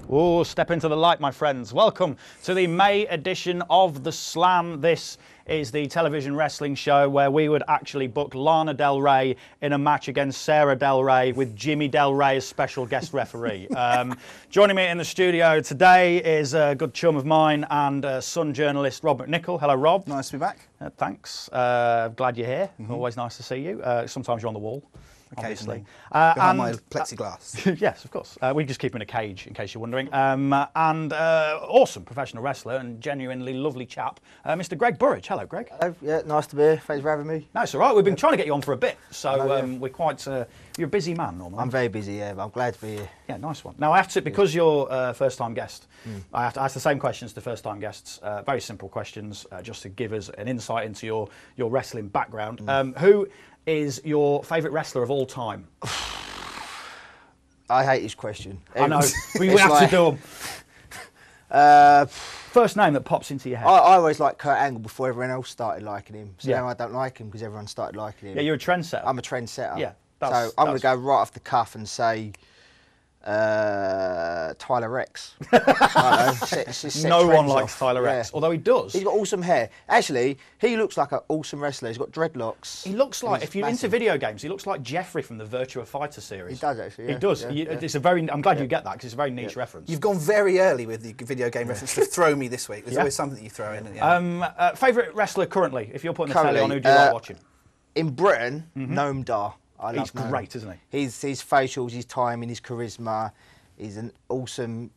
Oh, step into the light, my friends. Welcome to the May edition of The Slam. This is the television wrestling show where we would actually book Lana Del Rey in a match against Sarah Del Rey with Jimmy Del Rey as special guest referee. Joining me in the studio today is a good chum of mine and Sun journalist Rob McNichol. Hello, Rob. Nice to be back. Thanks. Glad you're here. Always nice to see you. Sometimes you're on the wall. Obviously. Behind my plexiglass. Yes, of course. We just keep him in a cage, in case you're wondering. Awesome professional wrestler and genuinely lovely chap, Mr. Greg Burridge. Hello, Greg. Hello. Yeah, nice to be here. Thanks for having me. No, it's all right. We've been trying to get you on for a bit, so we're quite... you're a busy man, normally. I'm very busy, yeah, but I'm glad to be here. Yeah, nice one. Now, I have to, because you're a first-time guest, I have to ask the same questions to first-time guests. Very simple questions, just to give us an insight into your wrestling background. Who is your favourite wrestler of all time? I hate this question. I know. We have to do them. First name that pops into your head. I always liked Kurt Angle before everyone else started liking him. So now I don't like him because everyone started liking him. Yeah, you're a trendsetter. I'm a trendsetter. Yeah. So I'm going to go right off the cuff and say Tyler Rex. No one likes Tyler Rex, although he does. He's got awesome hair. Actually, he looks like an awesome wrestler. He's got dreadlocks. He looks like, if you're into video games, he looks like Jeffrey from the Virtua Fighter series. He does, actually. Yeah. He does. It's a very. I'm glad you get that because it's a very niche reference. You've gone very early with the video game reference to throw me this week. There's always something that you throw in. Favourite wrestler currently? If you're putting the telly on, who do you like watching? In Britain, Noam Dar. He's great, isn't he? His facials, his timing, his charisma. He's an awesome,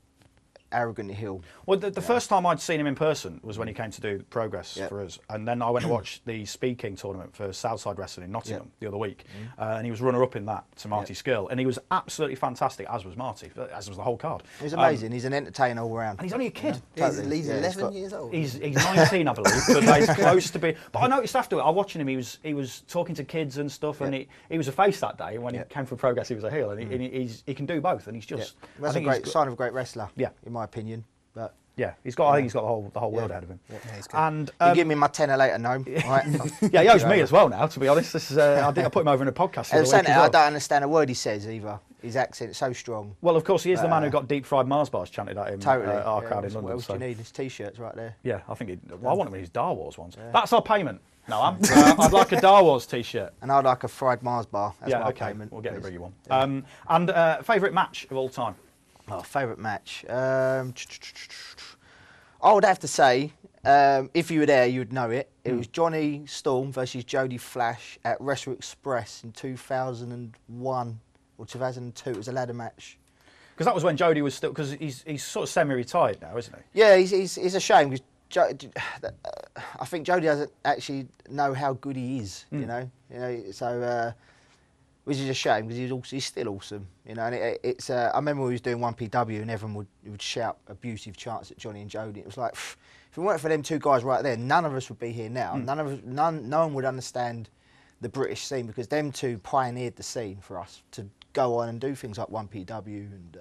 arrogant heel. Well, the first time I'd seen him in person was when he came to do Progress for us, and then I went to watch the Speed King tournament for Southside Wrestling in Nottingham the other week, and he was runner-up in that to Marty Skill, and he was absolutely fantastic, as was Marty, as was the whole card. He's amazing. He's an entertainer all round. And he's only a kid. Totally. He's 11 years old. He's 19, I believe, but he's close to be. But I noticed after it, I was watching him. He was talking to kids and stuff, and he was a face that day. And when he came for Progress, he was a heel, and he can do both. And he's just that's a great sign of a great wrestler. Yeah, in my opinion. But yeah, I think he's got the whole world ahead of him. Yeah, he's good. And you give me my tenner later, Noam. Right? Yeah, he owes me as well now. To be honest, this is I think I put him over in a podcast. I don't understand a word he says either. His accent's so strong. Well, of course, he is the man who got deep fried Mars bars chanted at him. Totally. Our crowd in London. What else do you need? His t-shirts right there. Yeah, I think I want him in his Star Wars ones. Yeah. That's our payment. No, I'd like a Star Wars t-shirt. And I'd like a fried Mars bar. That's my payment. We'll get to bring you one. And favourite match of all time? Oh, favourite match. I would have to say, if you were there, you'd know it. It was Johnny Storm versus Jody Flash at Wrestle Express in 2001 or 2002. It was a ladder match. Because that was when Jody was still, because he's sort of semi-retired now, isn't he? Yeah, he's a shame because I think Jody doesn't actually know how good he is. You know, so. Which is a shame because he's still awesome, you know. And I remember we was doing 1PW and everyone would shout abusive chants at Johnny and Jody. It was like, if it weren't for them two guys right there, none of us would be here now. No one would understand the British scene because them two pioneered the scene for us to go on and do things like 1PW and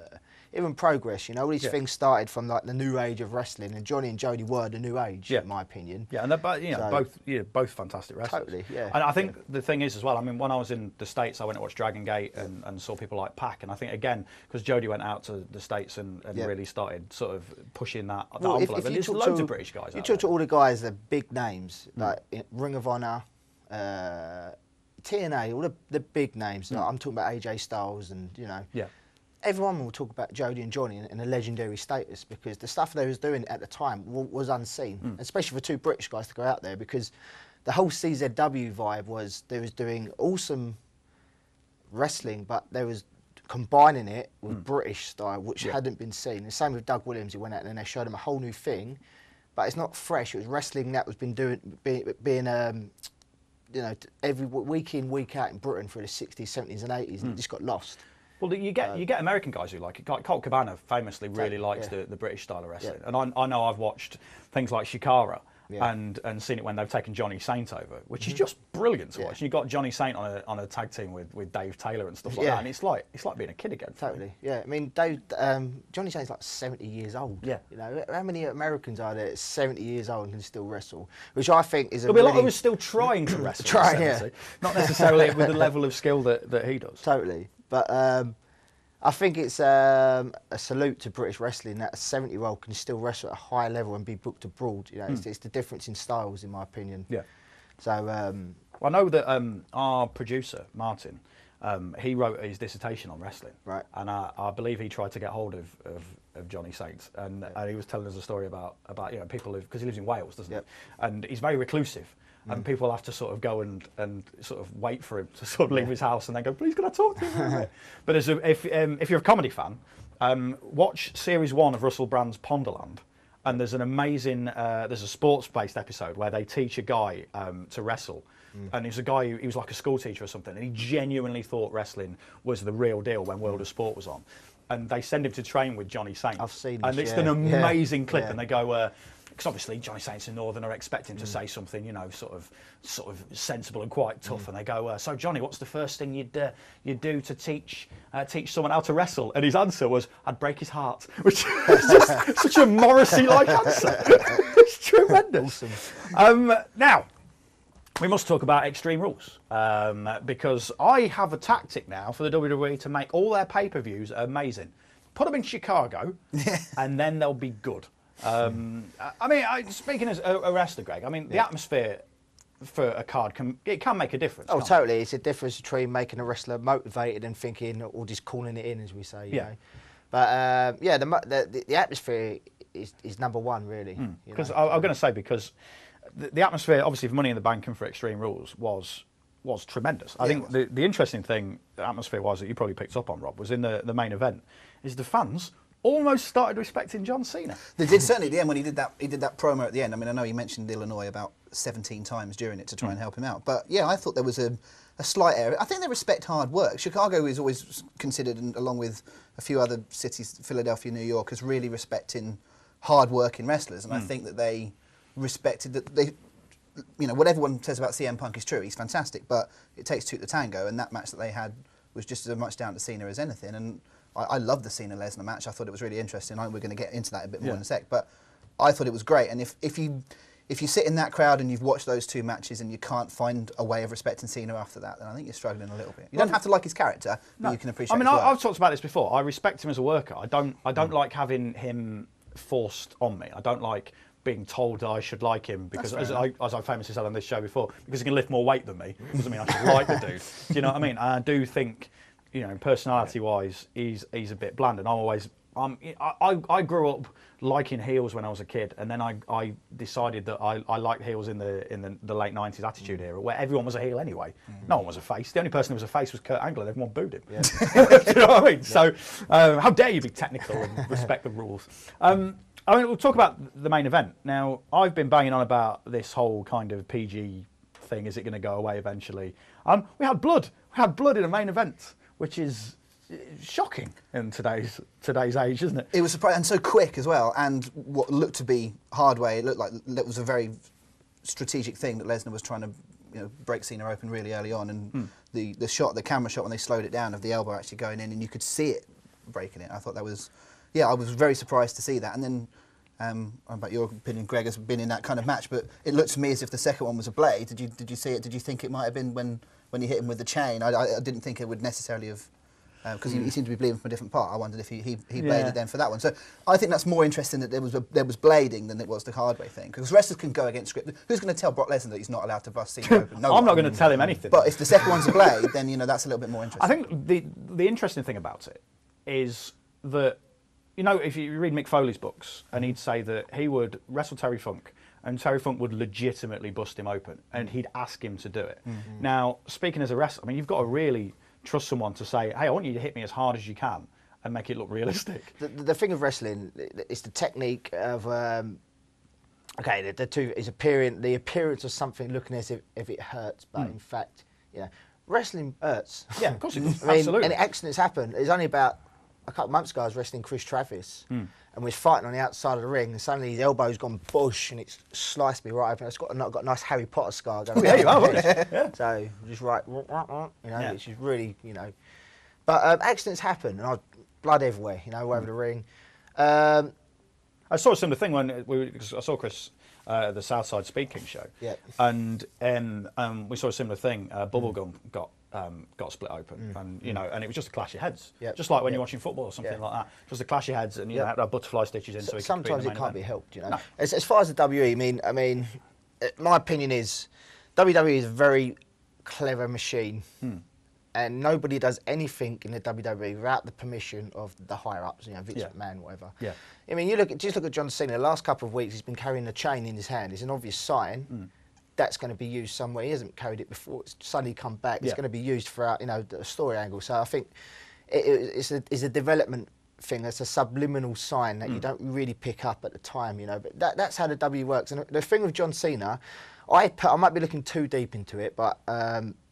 even Progress. You know, all these things started from like the new age of wrestling, and Johnny and Jody were the new age, in my opinion. Yeah, and they're both fantastic wrestlers. Totally, yeah. And I think the thing is as well. I mean, when I was in the States, I went to watch Dragon Gate and saw people like Pac, and I think again because Jody went out to the States and really started sort of pushing that envelope. And there's loads of British guys. You talk to all the guys, the big names like Ring of Honor. TNA, all the big names. Like I'm talking about AJ Styles and everyone will talk about Jody and Johnny in a legendary status because the stuff they was doing at the time was unseen, especially for two British guys to go out there because the whole CZW vibe was they was doing awesome wrestling, but they was combining it with British style, which hadn't been seen. The same with Doug Williams. He went out and they showed him a whole new thing, but it's not fresh. It was wrestling that was being every week in, week out in Britain through the 60s, 70s and 80s, and it just got lost. Well, you get American guys who like it. Like Colt Cabana famously really likes the British style of wrestling. And I know I've watched things like Shikara and seen it when they've taken Johnny Saint over, which is just brilliant to watch. And you've got Johnny Saint on a tag team with Dave Taylor and stuff like that, and it's like being a kid again. Totally, yeah. I mean, Johnny Saint's like 70 years old. Yeah. You know, how many Americans are there 70 years old and can still wrestle? Which I think is There'll be a lot of us still trying to wrestle. Not necessarily with the level of skill that he does. Totally, but I think it's a salute to British wrestling that a 70-year-old can still wrestle at a high level and be booked abroad. You know, it's the difference in styles, in my opinion. Yeah. So, well, I know that our producer Martin, he wrote his dissertation on wrestling, right? And I believe he tried to get hold of Johnny Saint, and he was telling us a story about people because he lives in Wales, doesn't he? And he's very reclusive. And people have to sort of go and sort of wait for him to sort of leave his house and then go, please, can I talk to you for a bit? But if you're a comedy fan, watch Series 1 of Russell Brand's Ponderland. And there's an amazing, there's a sports-based episode where they teach a guy to wrestle. And he's a guy, he was like a school teacher or something, and he genuinely thought wrestling was the real deal when World of Sport was on. And they send him to train with Johnny Saint. I've seen this. And it's an amazing clip, and they go, because obviously Johnny Saint's a northerner, expect him to say something, you know, sort of sensible and quite tough. And they go, so Johnny, what's the first thing you'd do to teach someone how to wrestle? And his answer was, I'd break his heart, which is just such a Morrissey-like answer. It's tremendous. Awesome. Now, we must talk about Extreme Rules, because I have a tactic now for the WWE to make all their pay-per-views amazing. Put them in Chicago, and then they'll be good. I mean, speaking as a wrestler, Greg, I mean, the atmosphere for a card can make a difference. Oh, totally. It's a difference between making a wrestler motivated and thinking, or just calling it in, as we say. You know? But the atmosphere is number one, really. Because I'm going to say, because the atmosphere, obviously, for Money in the Bank and for Extreme Rules was tremendous. I think the interesting thing, atmosphere-wise, that you probably picked up on, Rob, was in the main event, is the fans almost started respecting John Cena. They did, certainly at the end when he did that promo at the end. I mean, I know he mentioned Illinois about 17 times during it to try and help him out. But yeah, I thought there was a slight area. I think they respect hard work. Chicago is always considered, and along with a few other cities, Philadelphia, New York, as really respecting hard-working wrestlers. And I think that they respected that they, you know, what everyone says about CM Punk is true. He's fantastic, but it takes two to tango. And that match that they had was just as much down to Cena as anything. And I love the Cena-Lesnar match. I thought it was really interesting. We're going to get into that a bit more in a sec. But I thought it was great. And if you sit in that crowd and you've watched those two matches and you can't find a way of respecting Cena after that, then I think you're struggling a little bit. You don't have to like his character, but you can appreciate his work. I've talked about this before. I respect him as a worker. I don't like having him forced on me. I don't like being told that I should like him because, as I famously said on this show before, because he can lift more weight than me doesn't mean I should like the dude. Do you know what I mean? And I do think, you know, personality-wise, he's a bit bland, and I grew up liking heels when I was a kid, and then I decided that I liked heels in the late 90s Attitude Era, where everyone was a heel anyway. No one was a face. The only person who was a face was Kurt Angle, and everyone booed him. Do you know what I mean? So how dare you be technical and respect the rules? I mean, we'll talk about the main event. Now, I've been banging on about this whole kind of PG thing. Is it going to go away eventually? We had blood. We had blood in a main event, which is shocking in today's age, isn't it? It was surprising, and so quick as well, and what looked to be hard way, it looked like it was a very strategic thing that Lesnar was trying to, you know, break Cena open really early on, and the camera shot when they slowed it down of the elbow actually going in, and you could see it breaking it. I thought that was, I was very surprised to see that. And then, I don't know about your opinion, Greg has been in that kind of match, but it looked to me as if the second one was a blade. Did you see it? Did you think it might have been when he hit him with the chain? I didn't think it would necessarily have, because he seemed to be bleeding from a different part. I wondered if he bladed then for that one. So I think that's more interesting that there was blading than it was the hard way thing. Because wrestlers can go against script. Who's going to tell Brock Lesnar that he's not allowed to bust Cena open? No I'm not going to tell him anything. But if the second one's a blade, then, you know, that's a little bit more interesting. I think the interesting thing about it is that, you know, if you read Mick Foley's books, and he'd say that he would wrestle Terry Funk, and Terry Funk would legitimately bust him open, and he'd ask him to do it. Now, speaking as a wrestler, I mean, you've got to really trust someone to say, hey, I want you to hit me as hard as you can and make it look realistic. The thing of wrestling is the technique of, okay, the two is the appearance of something looking as if it hurts, but in fact, wrestling hurts. Yeah, of course it does. I mean, Absolutely. and accidents happen. It's only about a couple of months ago I was wrestling Chris Travis, and we was fighting on the outside of the ring, and suddenly his elbow's gone bush, and it's sliced me right open. It's got a nice Harry Potter scar going. Yeah, you are. Yeah. So just right, you know, it's just really, you know. But accidents happen, and blood everywhere, you know, all over the ring. I saw a similar thing because I saw Chris at the Southside Speed King show, and we saw a similar thing. Bubblegum got got split open, and and it was just a clash of heads, Yep. just like when you're watching football or something like that, just a clash of heads, and you had to have butterfly stitches in. So sometimes it can't be helped, No. As far as the WWE, I mean, my opinion is WWE is a very clever machine, and nobody does anything in the WWE without the permission of the higher ups, Vince McMahon, whatever. Yeah. I mean, just look at John Cena. The last couple of weeks, he's been carrying the chain in his hand. It's an obvious sign. That's going to be used somewhere. He hasn't carried it before. It's suddenly come back. It's going to be used for the story angle. So I think it's a development thing. It's a subliminal sign that you don't really pick up at the time, But that's how the W works. And the thing with John Cena, I might be looking too deep into it, but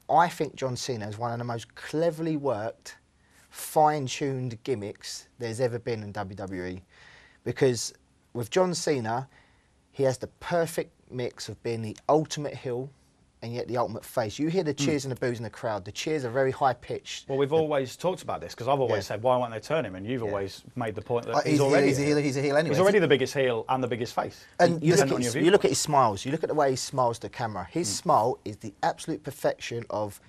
I think John Cena is one of the most cleverly worked, fine-tuned gimmicks there's ever been in WWE, because with John Cena, he has the perfect mix of being the ultimate heel and yet the ultimate face. You hear the cheers and the boos in the crowd. The cheers are very high pitched. Well, we've always talked about this because I've always said, why won't they turn him? And you've always made the point that he's already he's a heel anyway. He's already the biggest heel and the biggest face. And you look at his smiles. You look at the way he smiles to the camera. His smile is the absolute perfection of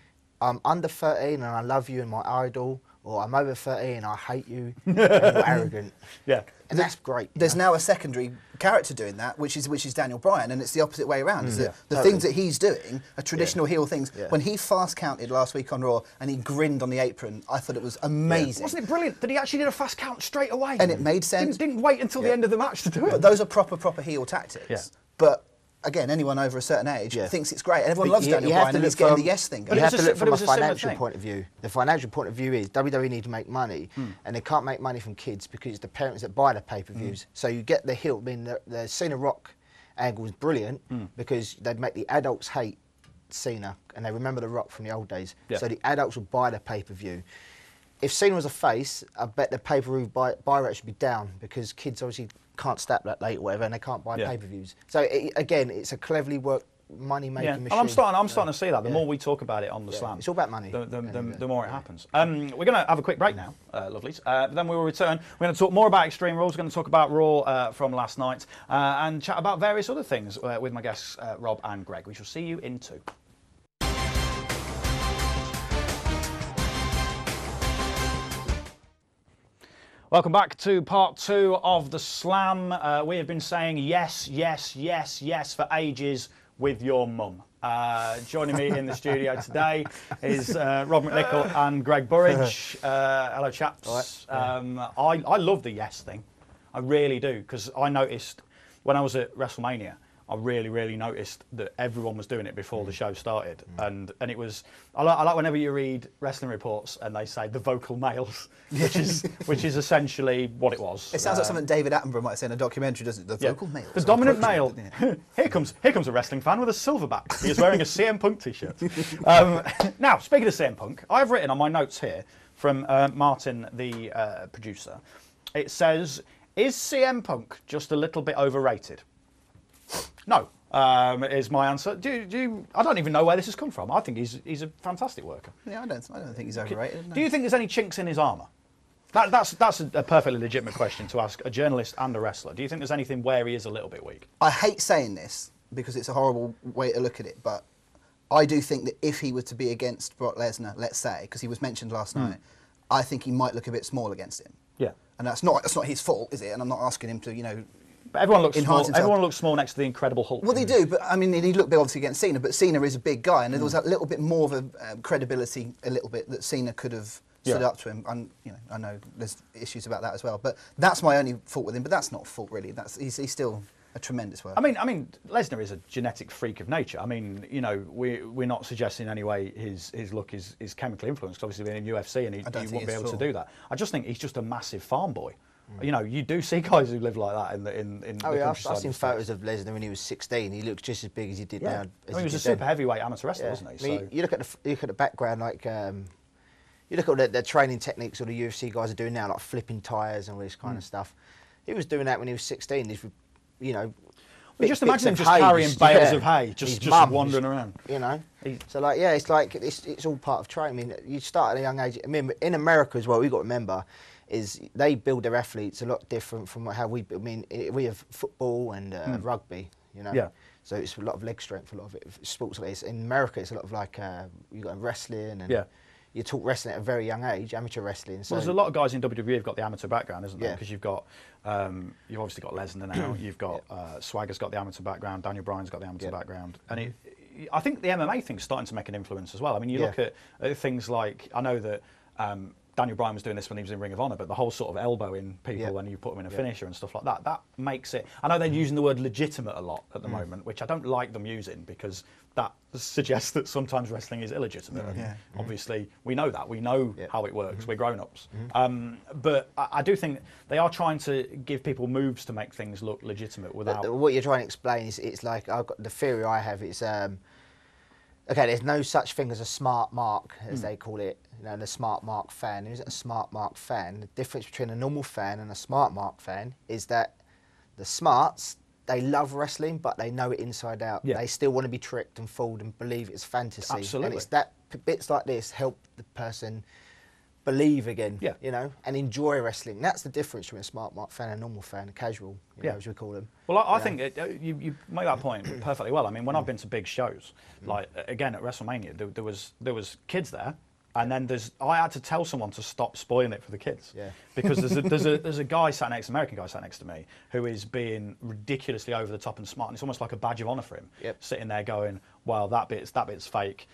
I'm under 13 and I love you and my idol, or I'm over 13 and I hate you and you're arrogant. Yeah. And that's great. There's now a secondary character doing that, which is Daniel Bryan, and it's the opposite way around. The things that he's doing are traditional heel things. Yeah. When he fast counted last week on Raw and he grinned on the apron, I thought it was amazing. Wasn't it brilliant that he actually did a fast count straight away? And it made sense. Didn't wait until the end of the match to do it. But those are proper heel tactics. Yeah. But again, anyone over a certain age thinks it's great. And everyone loves Daniel Bryan and it's getting the yes thing. You have to look from a financial point of view. The financial point of view is WWE need to make money, and they can't make money from kids because it's the parents that buy the pay-per-views. So you get the heel. I mean, the Cena Rock angle is brilliant because they'd make the adults hate Cena and they remember the Rock from the old days. Yeah. So the adults would buy the pay-per-view. If Cena was a face, I bet the pay-per-view buy rate should be down because kids obviously can't stap that late or whatever, and they can't buy pay-per-views. So again, it's a cleverly worked money-making machine. I'm starting to see that. The more we talk about it on the Slam, it's all about money. The more it happens. We're going to have a quick break now, lovelies. Then we will return. We're going to talk more about Extreme Rules. We're going to talk about Raw from last night and chat about various other things with my guests Rob and Greg. We shall see you in 2. Welcome back to part 2 of the Slam. We have been saying yes, yes, yes, yes for ages with your mum. Joining me in the studio today is Rob McNichol and Greg Burridge. Hello, chaps. I love the yes thing. I really do, because I noticed when I was at WrestleMania, I really noticed that everyone was doing it before the show started, and it was. I like whenever you read wrestling reports and they say the vocal males, which is essentially what it was. It sounds like something David Attenborough might say in a documentary, doesn't it? The vocal males. The dominant male. Here comes a wrestling fan with a silverback. He is wearing a CM Punk t-shirt. Now, speaking of CM Punk, I've written on my notes here from Martin, the producer. It says, "Is CM Punk just a little bit overrated?" No, is my answer. I don't even know where this has come from. I think he's a fantastic worker. Yeah, I don't think he's overrated. No. Do you think there's any chinks in his armour? That's a perfectly legitimate question to ask a journalist and a wrestler. Do you think there's anything where he is a little bit weak? I hate saying this because it's a horrible way to look at it, but I do think that if he were to be against Brock Lesnar, let's say, because he was mentioned last night, I think he might look a bit small against him. Yeah. And that's not his fault, is it? And I'm not asking him to, But everyone looks small. Everyone looks small next to the Incredible Hulk. Well, they do, but I mean, he looked big obviously against Cena, but Cena is a big guy, and there was a little bit more of a credibility, that Cena could have stood up to him. And I know there's issues about that as well, but that's my only fault with him. But that's not a fault really. He's still a tremendous worker. I mean, Lesnar is a genetic freak of nature. I mean, we're not suggesting in any way his look is chemically influenced. Obviously, being in UFC, and he won't be able to do that. I just think he's just a massive farm boy. You do see guys who live like that in the countryside. I've seen photos of Lesnar when he was 16. He looks just as big as he did now. He was a super heavyweight amateur wrestler, wasn't he? I mean, you look at the background, like you look at the training techniques all the UFC guys are doing now, like flipping tyres and all this kind of stuff. He was doing that when he was 16. Just imagine him just carrying bales of hay, just wandering around. So it's all part of training. I mean, you start at a young age. I mean, in America as well, we've got to remember, is they build their athletes a lot different from how we have football and rugby, Yeah. So it's a lot of leg strength, a lot of it. Sports like this. In America, it's a lot of like you got wrestling and you talk wrestling at a very young age, amateur wrestling. So well, there's a lot of guys in WWE who've got the amateur background, isn't there? Yeah. Because you've got, you've obviously got Lesnar now. You've got Swagger's got the amateur background. Daniel Bryan's got the amateur background, and I think the MMA thing's starting to make an influence as well. I mean, you look at things like, I know that Daniel Bryan was doing this when he was in Ring of Honor, but the whole sort of elbowing people when you put them in a finisher and stuff like that, that makes it... I know they're using the word legitimate a lot at the moment, which I don't like them using, because that suggests that sometimes wrestling is illegitimate. And obviously, we know that. We know how it works. We're grown-ups. But I do think they are trying to give people moves to make things look legitimate without... What you're trying to explain is, it's like, I've got the theory I have, it's... okay, there's no such thing as a smart mark, as they call it. You know, the smart mark fan. Who's a smart mark fan? The difference between a normal fan and a smart mark fan is that the smarts, they love wrestling, but they know it inside out. Yeah. They still want to be tricked and fooled and believe it's fantasy. Absolutely. And it's that bits like this help the person believe again, you know, and enjoy wrestling. That's the difference between a smart mark fan and a normal fan, a casual, you know, as we call them. Well, I think you make that point perfectly well. I mean, when I've been to big shows, like again at WrestleMania, there was kids there, and then I had to tell someone to stop spoiling it for the kids, because there's a guy sat next, American guy sat next to me, who is being ridiculously over the top and smart, and it's almost like a badge of honour for him, sitting there going, well, that bit's fake,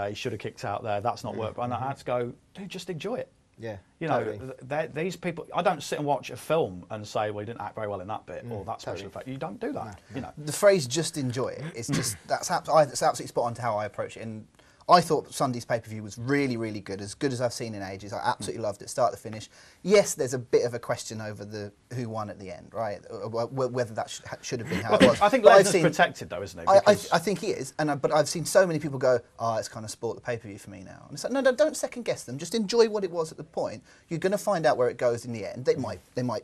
he should have kicked out there, that's not work. And I had to go, dude, just enjoy it. Yeah, you know, these people. I don't sit and watch a film and say, "Well, he didn't act very well in that bit," or "That special effect." You don't do that. No. You know, the phrase "just enjoy it." It's just that's absolutely spot on to how I approach it. And I thought Sunday's pay-per-view was really, really good as I've seen in ages. I absolutely loved it, start to finish. Yes, there's a bit of a question over who won at the end, right? Whether that should have been how it was. I think Lesnar's protected, though, isn't he? I think he is, but I've seen so many people go, "Oh, it's kind of spoilt the pay-per-view for me now." And it's like, no, don't second guess them. Just enjoy what it was at the point. You're going to find out where it goes in the end. They might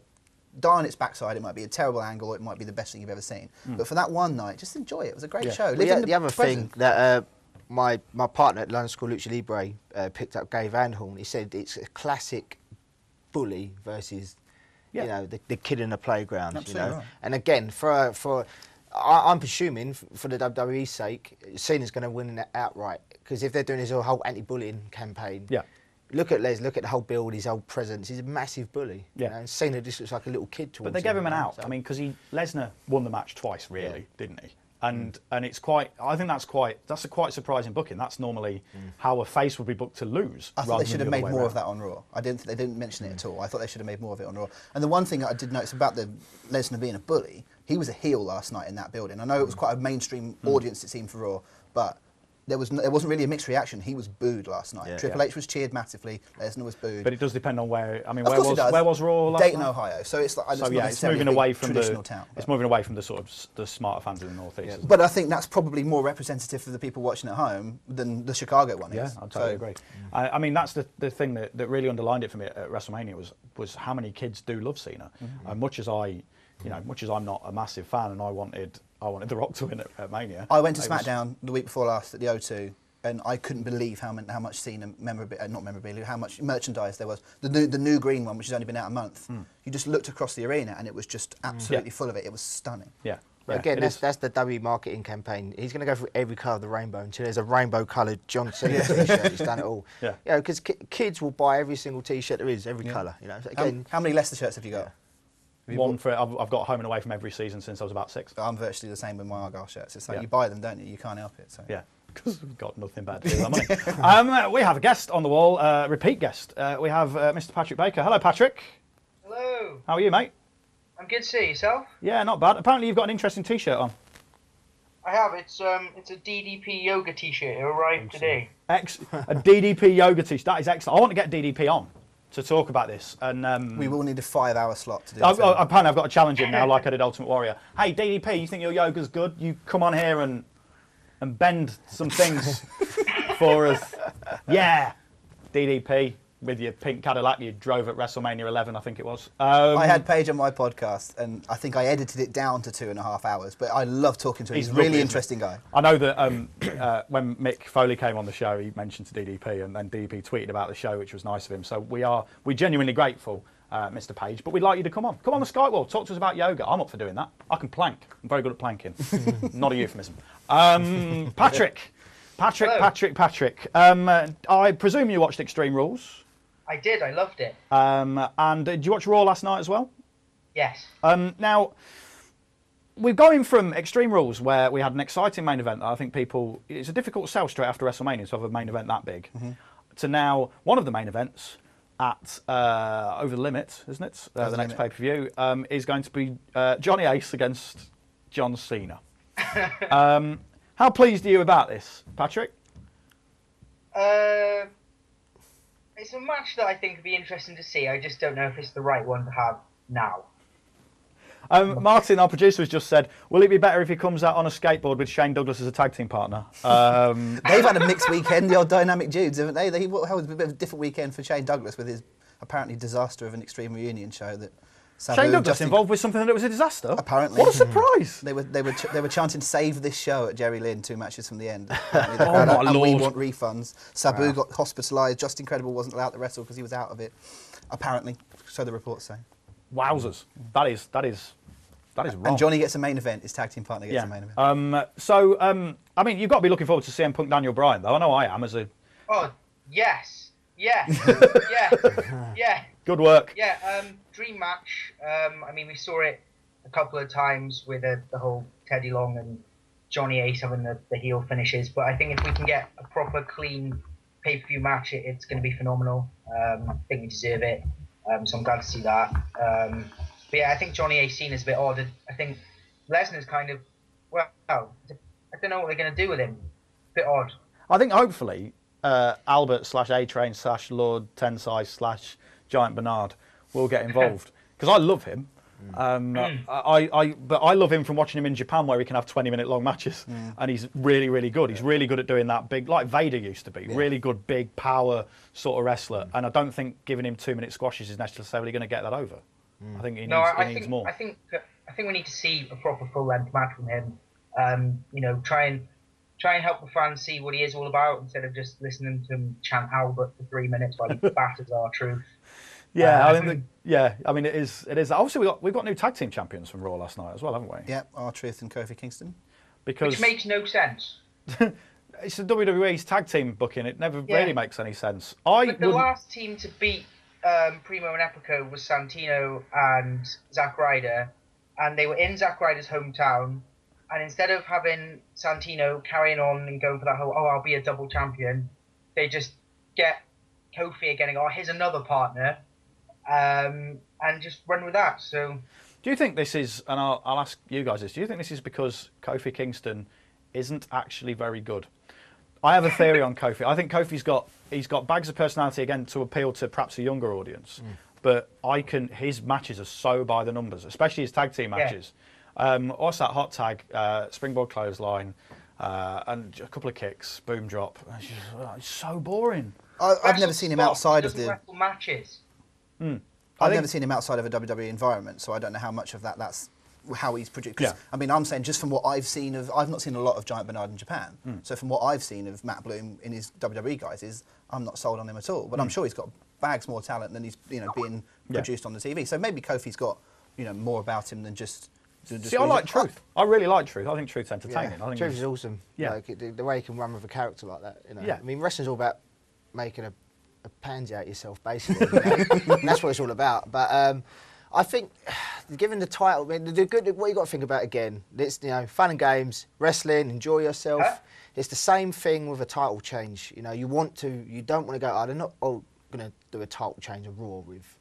die on its backside. It might be a terrible angle. Or it might be the best thing you've ever seen. But for that one night, just enjoy it. It was a great show. The other thing that. My partner at London School, Lucha Libre, picked up Gay Van Horn. He said it's a classic bully versus, you know, the kid in the playground. Absolutely, you know. Right. And again, I'm presuming for the WWE's sake, Cena's going to win it outright, because if they're doing his whole anti-bullying campaign, look at Les, look at the whole build, his whole presence. He's a massive bully. Yeah. You know, and Cena just looks like a little kid towards him. But they gave him an out. So. I mean, because Lesnar won the match twice, really, didn't he? And it's quite. I think that's a quite surprising booking. That's normally how a face would be booked to lose. I thought they should have made more of that on Raw. They didn't mention it at all. I thought they should have made more of it on Raw. And the one thing that I did notice about the Lesnar being a bully, he was a heel last night in that building. I know it was quite a mainstream audience, it seemed, for Raw, but there wasn't really a mixed reaction. He was booed last night. Triple H was cheered massively. Lesnar was booed. But it does depend on where. I mean, where was Raw last Dayton, night? Ohio. So it's like it's moving away from traditional town. It's moving away from the sort of the smarter fans in the northeast. Yeah. But I think that's probably more representative for the people watching at home than the Chicago one is. Yeah, I totally agree. I mean, that's the thing that really underlined it for me at WrestleMania was how many kids do love Cena. Much as I'm not a massive fan, and I wanted The Rock to win at Mania. I went to SmackDown the week before last at the O2. And I couldn't believe how much Cena how much merchandise there was. The new green one, which has only been out a month. You just looked across the arena and it was just absolutely full of it. It was stunning. Yeah. But again, that's the W marketing campaign. He's going to go through every colour of the rainbow until there's a rainbow-coloured John Cena T-shirt. He's done it all. Yeah. You know, because kids will buy every single T-shirt there is, every colour. You know. So again, how many Leicester shirts have you got? One for I've got home and away from every season since I was about 6. I'm virtually the same with my Argyle shirts. It's like you buy them, don't you? You can't help it. So. Yeah. Because we've got nothing better to do with our money. We have a guest on the wall, repeat guest. We have Mr. Patrick Baker. Hello, Patrick. Hello. How are you, mate? I'm good. See yourself? Yeah, not bad. Apparently, you've got an interesting T-shirt on. I have. It's a DDP yoga T-shirt. It arrived today. A DDP yoga T-shirt. That is excellent. I want to get DDP on to talk about this. And we will need a 5-hour slot to do it. Apparently, I've got to challenge him now, like I did Ultimate Warrior. Hey, DDP, you think your yoga's good? You come on here and bend some things for us. Yeah, DDP with your pink Cadillac you drove at WrestleMania 11, I think it was. I had Paige on my podcast, and I think I edited it down to 2.5 hours. But I love talking to him. He's a really interesting guy. I know that when Mick Foley came on the show, he mentioned to DDP, and then DDP tweeted about the show, which was nice of him. So we're genuinely grateful Mr. Page. But we'd like you to come on. Come on the Skype Wall. Talk to us about yoga. I'm up for doing that. I can plank. I'm very good at planking. Not a euphemism. Patrick. Patrick. I presume you watched Extreme Rules. I did. I loved it. And did you watch Raw last night as well? Yes. Now, we're going from Extreme Rules, where we had an exciting main event that I think people... It's a difficult sell straight after WrestleMania to have a main event that big, to now one of the main events at Over the Limit, isn't it? The next pay-per-view is going to be Johnny Ace against John Cena. How pleased are you about this, Patrick? It's a match that I think would be interesting to see. I just don't know if it's the right one to have now. Martin, our producer, has just said, will it be better if he comes out on a skateboard with Shane Douglas as a tag team partner? They've had a mixed weekend, the old Dynamic Dudes, haven't they? It was a bit of a different weekend for Shane Douglas with his apparently disaster of an Extreme Reunion show that... Shane Douglas involved with something that was a disaster? Apparently. What a surprise! They were chanting "Save this show" at Jerry Lynn 2 matches from the end. Oh my and Lord. we want refunds. Sabu got hospitalised. Just Incredible wasn't allowed to wrestle because he was out of it. Apparently, so the reports say. Wowzers! That is wrong. And Johnny gets a main event. His tag team partner gets a main event. I mean, you've got to be looking forward to CM Punk Daniel Bryan, though. I know I am as a... Oh, yes. Yeah. Yeah. Good work. Yeah, dream match. I mean, we saw it a couple of times with the whole Teddy Long and Johnny Ace having the heel finishes. But I think if we can get a proper, clean pay-per-view match, it's going to be phenomenal. I think we deserve it. So I'm glad to see that. But yeah, I think Johnny Ace scene is a bit odd. I think Lesnar's kind of, well, I don't know what they're going to do with him. Bit odd. I think hopefully Albert / A-Train / Lord Tensai / Giant Bernard will get involved. Because I love him. But I love him from watching him in Japan, where he can have 20-minute long matches. And he's really, really good. He's really good at doing that big, like Vader used to be. Really good, big power sort of wrestler. And I don't think giving him 2-minute squashes is necessarily going to get that over. I think he needs more. I think we need to see a proper full-length match from him. Try and help the fans see what he is all about instead of just listening to him chant Albert for 3 minutes while he batters R-Truth. Yeah, I mean, it is. Obviously, we've got new tag team champions from Raw last night as well, haven't we? Yeah, R-Truth and Kofi Kingston. Which makes no sense. It's the WWE's tag team booking. It never really makes any sense. But the last team to beat Primo and Epico was Santino and Zack Ryder, and they were in Zack Ryder's hometown. And instead of having Santino carrying on and going for that whole, I'll be a double champion, they just get Kofi again and go, here's another partner, and just run with that. So, do you think this is, and I'll ask you guys this, do you think this is because Kofi Kingston isn't actually very good? I have a theory on Kofi. I think Kofi's got bags of personality again to appeal to perhaps a younger audience, but his matches are so by the numbers, especially his tag team matches. What's that hot tag? Springboard clothesline, and a couple of kicks, boom drop. It's so boring. I've never seen him outside of the matches. I've never seen him outside of a WWE environment, so I don't know how much of that's how he's produced. Yeah. I mean, I'm saying just from what I've seen I've not seen a lot of Giant Bernard in Japan. So from what I've seen of Matt Bloom in his WWE guys, I'm not sold on him at all. But I'm sure he's got bags more talent than he's being produced on the TV. So maybe Kofi's got more about him than just. See, I like Truth. I really like Truth. I think Truth's entertaining. Yeah. I think Truth is awesome. Yeah, like, the way he can run with a character like that. Yeah. I mean, wrestling's all about making a pansy out of yourself, basically. And that's what it's all about. But I think, given the title, I mean, what you got to think about again, it's fun and games, wrestling, enjoy yourself. It's the same thing with a title change. You don't want to go. They're not all going to do a title change of Raw with.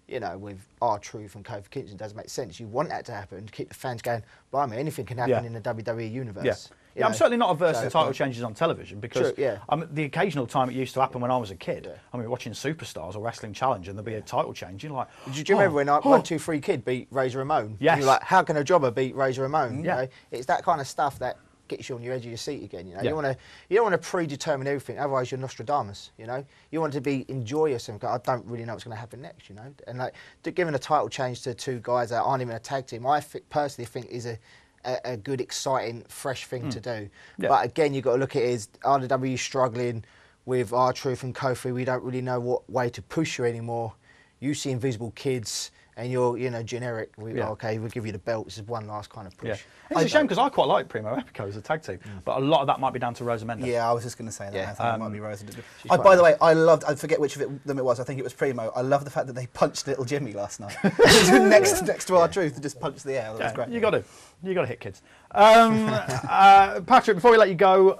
With R-Truth and Kofi Kingston, doesn't make sense. You want that to happen to keep the fans going, blimey, anything can happen in the WWE universe. I'm certainly not averse to title changes on television because the occasional time it used to happen when I was a kid, I mean, watching Superstars or Wrestling Challenge and there'd be a title change, you're like... Do you remember when 1-2-3 Kid beat Razor Ramon? Yes. And you're like, how can a jobber beat Razor Ramon? Yeah. It's that kind of stuff that gets you on your edge of your seat again. You don't want to predetermine everything. Otherwise, you're Nostradamus. You want to enjoy yourself. I don't really know what's going to happen next. And like giving a title change to two guys that aren't even a tag team, I personally think is a good, exciting, fresh thing to do. Yeah. But again, you've got to look at it as RW struggling with R-Truth and Kofi. We don't really know what way to push you anymore. you see Invisible Kids and you're, you know, generic. Okay, we'll give you the belt. This is one last kind of push. It's a shame because I quite like Primo Epico as a tag team, but a lot of that might be down to Rosa Mendes. Yeah, I was just going to say that. Yeah. I think it might be Rosa. By the way, I forget which of them it was. I think it was Primo. I love the fact that they punched little Jimmy last night. next to our truth, to just punch the air. That was great. You got to hit kids. Patrick, before we let you go,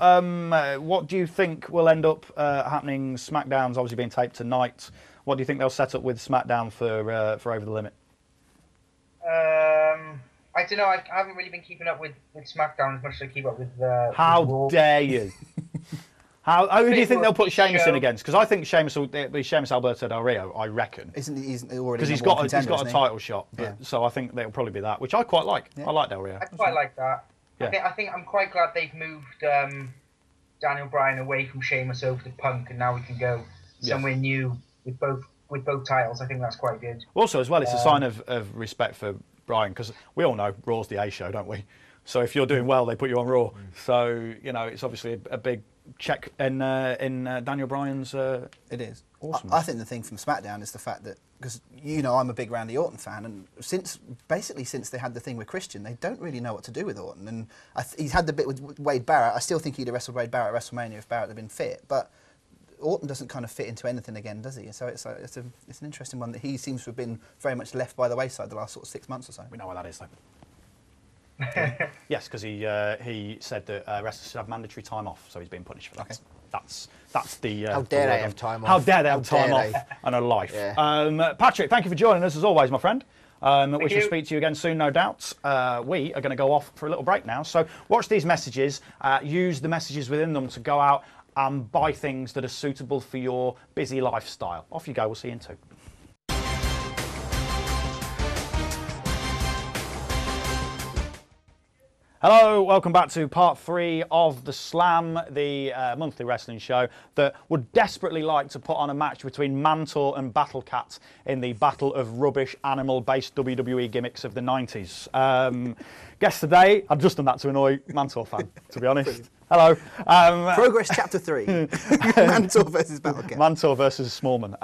what do you think will end up happening? SmackDown's obviously being taped tonight. What do you think they'll set up with SmackDown for Over the Limit? I don't know. I haven't really been keeping up with SmackDown as much as I keep up with. How dare you? Who do you think they'll put Sheamus in against? Because I think Sheamus will be Sheamus Alberto Del Rio. I reckon. Isn't he already? Because he's got a title shot. But, so I think they'll probably be that, which I quite like. Yeah. I like Del Rio. I quite like that. Yeah. I think I'm quite glad they've moved Daniel Bryan away from Sheamus over to Punk, and now we can go somewhere new with both titles. I think that's quite good. Also, as well, it's a sign of respect for Bryan, because we all know Raw's the A show, don't we? So if you're doing well, they put you on Raw. So you know it's obviously a big check in Daniel Bryan's. It is awesome. I think the thing from SmackDown is the fact that, because you know I'm a big Randy Orton fan, and since they had the thing with Christian, they don't really know what to do with Orton. And he's had the bit with Wade Barrett. I still think he'd have wrestled Wade Barrett at WrestleMania if Barrett had been fit, but Orton doesn't kind of fit into anything again, does he? So it's an interesting one that he seems to have been very much left by the wayside the last sort of 6 months or so. We know why that is, though. Yes, because he said that wrestlers should have mandatory time off, so he's being punished for that. Okay. That's the. How dare they have time off? How dare they have time off and a life? Yeah. Patrick, thank you for joining us as always, my friend. We shall speak to you again soon, no doubt. We are going to go off for a little break now, so watch these messages. Use the messages within them to go out and buy things that are suitable for your busy lifestyle. Off you go. We'll see you in 2. Hello, welcome back to part 3 of The Slam, the monthly wrestling show that would desperately like to put on a match between Mantor and Battle Cat in the battle of rubbish animal-based WWE gimmicks of the 90s. Guest today, I've just done that to annoy Mantor fan, to be honest. Hello. Progress Chapter 3. Mantor versus Battle Cat. Mantor versus Smallman.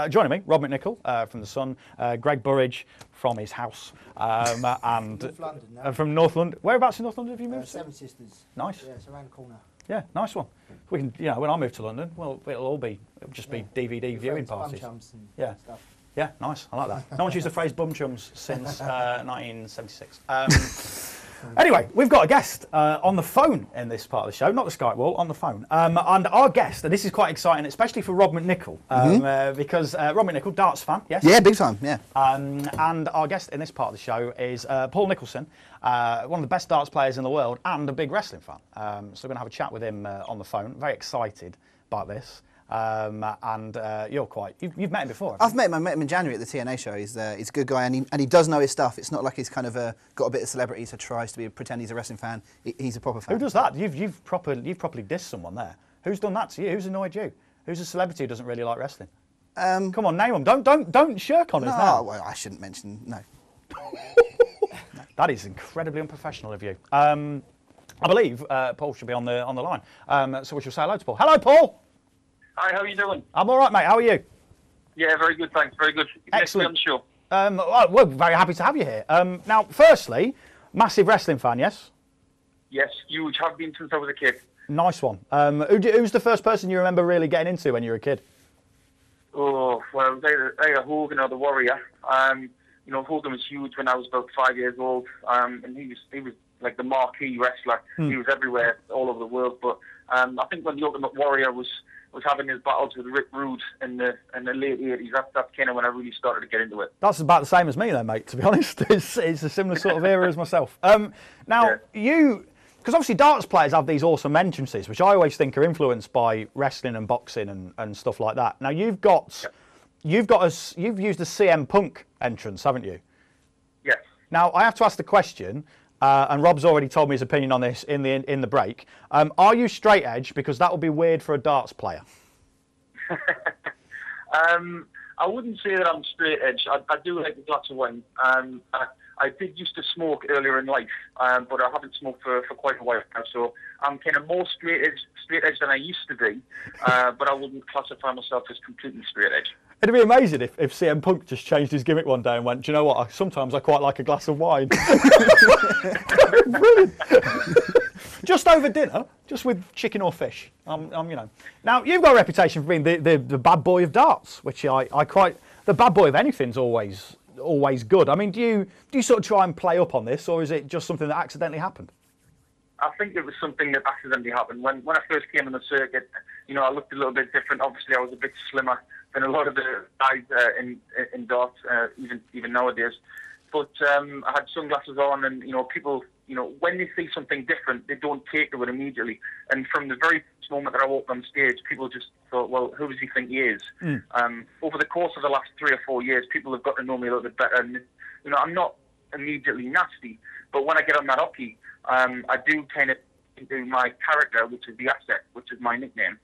Joining me, Rob McNichol from The Sun, Greg Burridge from his house, and North London, no? From North London. Whereabouts in North London have you moved? Seven Sisters. Nice. Yeah, it's around the corner. Yeah, nice one. We can, when I move to London, well, it'll just be DVD viewing parties. And stuff. Yeah, nice. I like that. No one's used the phrase bum chums since 1976. Anyway, we've got a guest on the phone in this part of the show, not the Skype wall, on the phone. And our guest, and this is quite exciting, especially for Rob McNichol, because Rob McNichol, darts fan, yes? Yeah, big time, yeah. And our guest in this part of the show is Paul Nicholson, one of the best darts players in the world and a big wrestling fan. So we're going to have a chat with him on the phone. Very excited about this. You've met him before. I've met him in January at the TNA show. He's a good guy, and he does know his stuff. It's not like he's kind of got a bit of celebrity, so tries to pretend he's a wrestling fan. He's a proper fan. Who does that? You've properly dissed someone there. Who's done that to you? Who's annoyed you? Who's a celebrity who doesn't really like wrestling? Come on, name them. Don't shirk on us now. Well, I shouldn't mention. No. That is incredibly unprofessional of you. I believe Paul should be on the line. So we shall say hello to Paul. Hello, Paul. Hi, how are you doing? I'm all right, mate. How are you? Yeah, very good, thanks. Very good. Excellent. Next show. We're very happy to have you here. Now, firstly, massive wrestling fan, yes? Yes, huge. Have been since I was a kid. Nice one. Who's the first person you remember really getting into when you were a kid? Oh, well, either Hogan or the Warrior. Hogan was huge when I was about 5 years old, and he was like the marquee wrestler. He was everywhere, all over the world. But I think when the Ultimate Warrior was having his battles with Rick Rude in the late 80s, that's kind of when I really started to get into it. That's about the same as me then, mate, to be honest. It's a similar sort of era as myself. Because obviously darts players have these awesome entrances, which I always think are influenced by wrestling and boxing and stuff like that. Now you've used the CM Punk entrance, haven't you? Yes. Now I have to ask the question, and Rob's already told me his opinion on this in the break. Are you straight edge? Because that would be weird for a darts player. I wouldn't say that I'm straight edge. I do like a glass of wine. I did used to smoke earlier in life, but I haven't smoked for quite a while now. So I'm kind of more straight edge than I used to be, but I wouldn't classify myself as completely straight edge. It'd be amazing if CM Punk just changed his gimmick one day and went, do you know what? Sometimes I quite like a glass of wine. Brilliant. Just over dinner, just with chicken or fish. You know. Now you've got a reputation for being the bad boy of darts, which I quite. The bad boy of anything's always good. I mean, do you sort of try and play up on this, or is it just something that accidentally happened? I think it was something that accidentally happened. When I first came on the circuit, you know, I looked a little bit different. Obviously, I was a bit slimmer than a lot of the guys in darts, even nowadays. But I had sunglasses on, and you know, people, you know, when they see something different, they don't take to it immediately. And from the very first moment that I walked on stage, people just thought, well, who does he think he is? Over the course of the last 3 or 4 years, people have got to know me a little bit better. And you know, I'm not immediately nasty, but when I get on that hockey, I do kind of into my character, which is the asset, which is my nickname.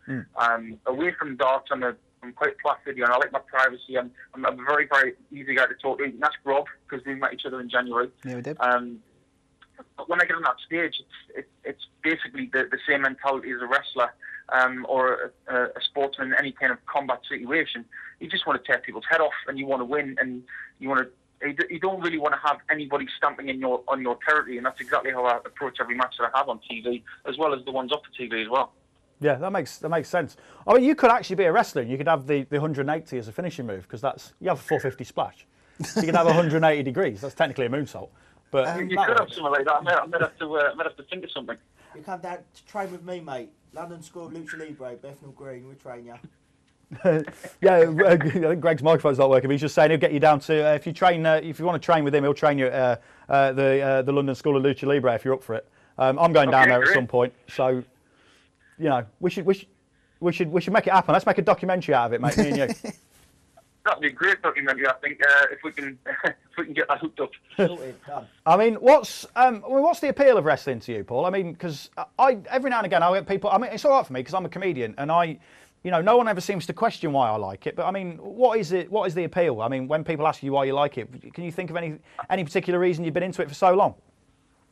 Away from darts, I'm quite placid, you know, I like my privacy. I'm a very, very easy guy to talk to. And that's Rob, because we met each other in January. Yeah, we did. But when I get on that stage, it's basically the same mentality as a wrestler or a sportsman in any kind of combat situation. You just want to tear people's head off, and you want to win, and you don't really want to have anybody stamping on your territory, and that's exactly how I approach every match that I have on TV, as well as the ones off the TV as well. Yeah, that makes sense. I mean, you could actually be a wrestler, and you could have the 180 as a finishing move, because you have a 450 splash. So you can have 180 degrees. That's technically a moonsault. But you could have something like that. I might have to think of something. You come down to train with me, mate. London School of Lucha Libre, Bethnal Green. We'll train you. Yeah, I think Greg's microphone's not working. He's just saying he'll get you down to if you want to train with him, he'll train you at the London School of Lucha Libre if you're up for it. I'm going down there at some point, so you know we should make it happen. Let's make a documentary out of it, mate. Me and you. That'd be a great documentary, I think, if we can get that hooked up. I mean, what's the appeal of wrestling to you, Paul? I mean, because every now and again I get people. I mean, it's all right for me because I'm a comedian, and you know, no one ever seems to question why I like it. But I mean, what is it? What is the appeal? I mean, when people ask you why you like it, can you think of any particular reason you've been into it for so long?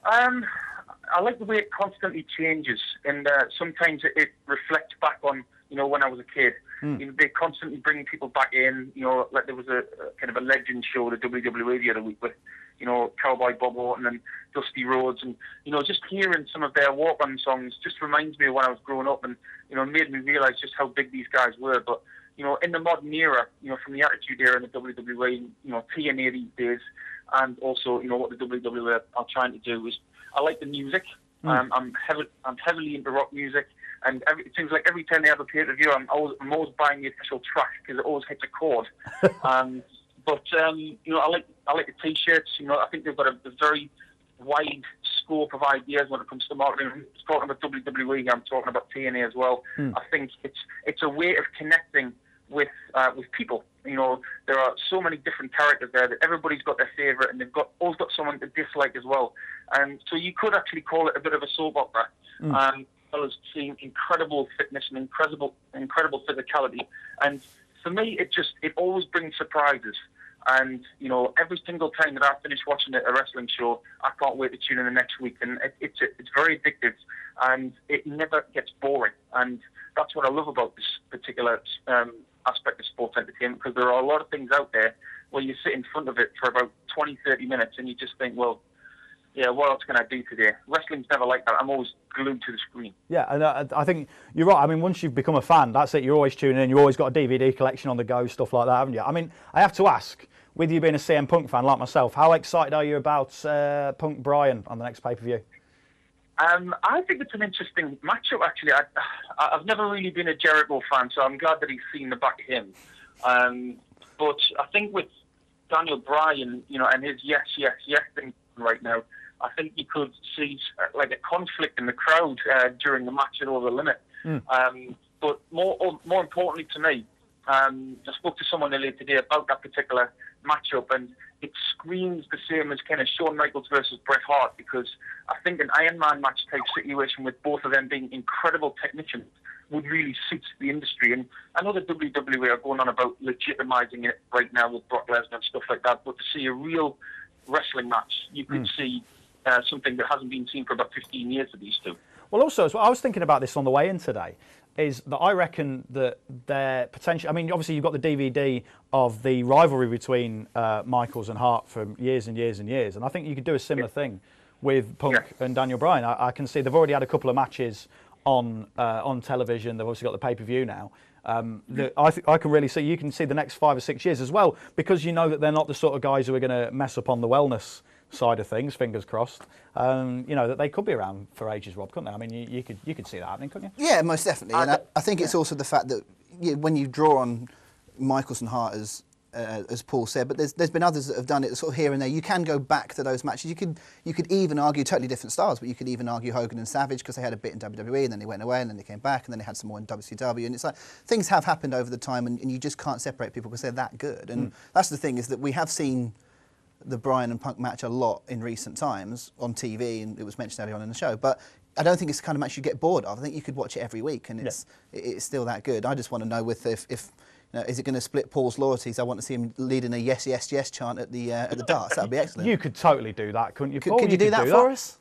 I like the way it constantly changes, and sometimes it reflects back on, you know, when I was a kid. You know, they constantly bring people back in. You know, like there was a kind of a legend show, the WWE the other week with, you know, Cowboy Bob Orton and Dusty Rhodes, and you know, just hearing some of their walk-on songs just reminds me of when I was growing up, and you know, made me realise just how big these guys were. But you know, in the modern era, you know, from the Attitude Era in the WWE, you know, TNA these days, and also, you know, what the WWE are trying to do is, I like the music. I'm heavily into rock music, and it seems like every time they have a pay-per-view, I'm always buying the official track because it always hits a chord. But you know, I like the T-shirts. You know, I think they've got a very wide scope of ideas when it comes to marketing. I'm talking about WWE, I'm talking about TNA as well. I think it's a way of connecting with people. You know, there are so many different characters there that everybody's got their favourite, and they've always got someone to dislike as well. And so you could actually call it a bit of a soap opera. As well as seeing incredible fitness and incredible physicality. And for me, it always brings surprises. And you know, every single time that I finish watching a wrestling show, I can't wait to tune in the next week. And it's very addictive, and it never gets boring. And that's what I love about this particular aspect of sports entertainment, because there are a lot of things out there where you sit in front of it for about 20-30 minutes and you just think, well, yeah, what else can I do today? Wrestling's never like that. I'm always glued to the screen. Yeah, and I think you're right. I mean, once you've become a fan, that's it. You're always tuning in. You've always got a DVD collection on the go, stuff like that, haven't you? I mean, I have to ask, with you being a CM Punk fan like myself, how excited are you about Punk Bryan on the next pay-per-view? I think it's an interesting matchup, actually. I've never really been a Jericho fan, so I'm glad that he's seen the back of him. But I think with Daniel Bryan, you know, and his yes thing right now, I think you could see like a conflict in the crowd during the match at Over the Limit. But more importantly to me, I spoke to someone earlier today about that particular matchup, and it screams the same as kind of Shawn Michaels versus Bret Hart, because I think an Iron Man match type situation with both of them being incredible technicians would really suit the industry. And I know the WWE are going on about legitimizing it right now with Brock Lesnar and stuff like that, but to see a real wrestling match, you could see something that hasn't been seen for about 15 years of these two. Well, also, I was thinking about this on the way in today. is that I reckon that their potential. I mean, obviously you've got the DVD of the rivalry between Michaels and Hart from years and years and years, and I think you could do a similar thing with Punk and Daniel Bryan. I can see they've already had a couple of matches on television. They've obviously got the pay-per-view now. I can really see, you can see the next 5 or 6 years as well, because you know that they're not the sort of guys who are going to mess up on the wellness side of things, fingers crossed. You know, that they could be around for ages, Rob, couldn't they? I mean, you could see that happening, couldn't you? Yeah, most definitely. And I think it's also the fact that when you draw on Michaels and Hart as Paul said, but there's been others that have done it sort of here and there. You can go back to those matches. You could even argue totally different styles, but you could even argue Hogan and Savage, because they had a bit in WWE and then they went away and then they came back and then they had some more in WCW. And it's like things have happened over the time, and you just can't separate people because they're that good. And that's the thing, is that we have seen the Bryan and Punk match a lot in recent times on TV, and it was mentioned earlier on in the show. But I don't think it's the kind of match you get bored of. I think you could watch it every week, and it's still that good. I just want to know if you know, is it going to split Paul's loyalties? I want to see him leading a yes, yes, yes chant at the darts. That would be excellent. You could totally do that, couldn't you, Paul? Could you do that for us?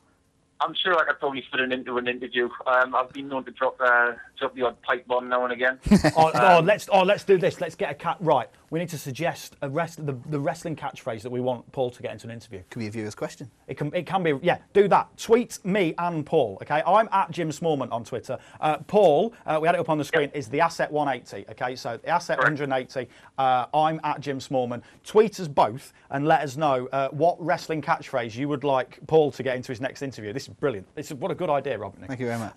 I'm sure I could probably fit it into an interview. I've been known to drop the odd pipe bomb now and again. Let's do this. Let's get a cat right. We need to suggest the wrestling catchphrase that we want Paul to get into an interview. Could be a viewer's question. It can be, yeah. Do that. Tweet me and Paul. Okay, I'm at Jim Smallman on Twitter. Paul, we had it up on the screen. Is the Asset 180? Okay, so the Asset 180. I'm at Jim Smallman. Tweet us both and let us know what wrestling catchphrase you would like Paul to get into his next interview. This is brilliant. What a good idea, Robin. Thank you very much.